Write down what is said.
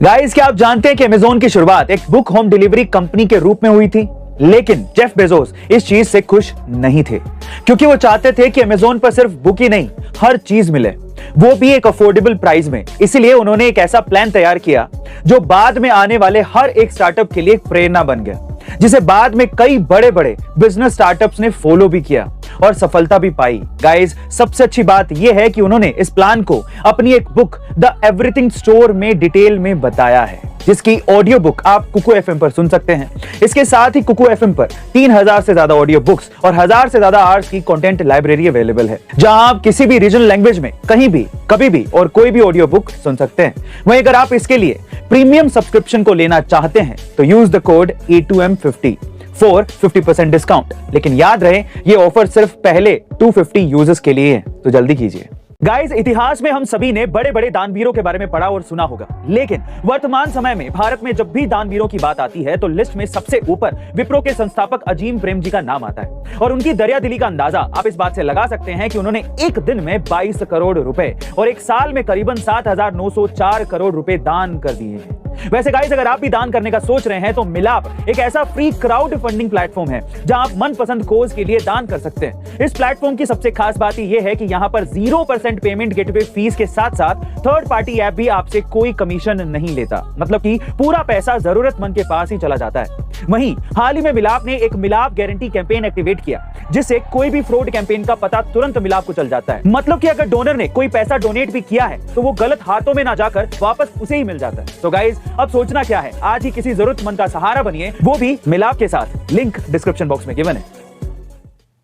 Guys, क्या आप जानते हैं कि अमेज़न की शुरुआत एक बुक होम डिलीवरी कंपनी के रूप में हुई थी। लेकिन जेफ बेजोस इस चीज से खुश नहीं थे, क्योंकि वो चाहते थे कि अमेज़न पर सिर्फ बुक ही नहीं, हर चीज मिले, वो भी एक अफोर्डेबल प्राइस में। इसीलिए उन्होंने एक ऐसा प्लान तैयार किया जो बाद में आने वाले हर एक स्टार्टअप के लिए एक प्रेरणा बन गया, जिसे बाद में कई बड़े बड़े बिजनेस स्टार्टअप्स ने फॉलो भी किया और सफलता भी पाई। गाइस, सबसे अच्छी बात यह है कि उन्होंने इस प्लान को अपनी एक बुक द एवरीथिंग स्टोर में डिटेल में बताया है, जिसकी ऑडियो बुक आप कुकू एफएम पर सुन सकते हैं। इसके साथ ही कुकू एफएम पर 3000 से ज्यादा ऑडियो बुक्स और 1000 से ज्यादा आवर्स की कंटेंट लाइब्रेरी अवेलेबल है, जहां आप किसी भी रीजनल लैंग्वेज में कहीं भी कभी भी और कोई भी ऑडियो बुक सुन सकते हैं। वहीं अगर आप इसके लिए प्रीमियम सब्सक्रिप्शन को लेना चाहते हैं तो use the code E2M50 for 50% discount. लेकिन याद रहे, ये ऑफर सिर्फ पहले 250 यूजर्स के लिए है, तो जल्दी कीजिए। गाइस, इतिहास में हम सभी ने बड़े बड़े दानवीरों के बारे में पढ़ा और सुना होगा, लेकिन वर्तमान समय में भारत में जब भी दानवीरों की बात आती है तो लिस्ट में सबसे ऊपर विप्रो के संस्थापक अजीम प्रेमजी का नाम आता है। और उनकी दरियादिली का अंदाजा आप इस बात से लगा सकते हैं कि उन्होंने एक दिन में 22 करोड़ रुपए और एक साल में करीबन 7,904 करोड़ रुपए दान कर दिए हैं। वैसे गाइस, अगर आप भी दान करने का सोच रहे हैं तो मिलाप एक ऐसा फ्री क्राउड फंडिंग प्लेटफॉर्म है जहां आप मनपसंद कोज के लिए दान कर सकते हैं। इस प्लेटफॉर्म की सबसे खास बात यह है कि यहां पर 0% पेमेंट गेटवे फीस के साथ साथ थर्ड पार्टी ऐप भी आपसे कोई कमीशन नहीं लेता, मतलब कि पूरा पैसा जरूरतमंद के पास ही चला जाता है। वहीं हाल ही में मिलाप ने एक मिलाप गारंटी कैंपेन एक्टिवेट किया, जिससे कोई भी फ्रॉड कैंपेन का पता तुरंत मिलाप को चल जाता है। मतलब कि अगर डोनर ने कोई पैसा डोनेट भी किया है तो वो गलत हाथों में ना जाकर वापस उसे ही मिल जाता है। तो गाइस, अब सोचना क्या है, आज ही किसी जरूरतमंद का सहारा बनिए, वो भी मिलाप के साथ। लिंक डिस्क्रिप्शन बॉक्स में गिवन है।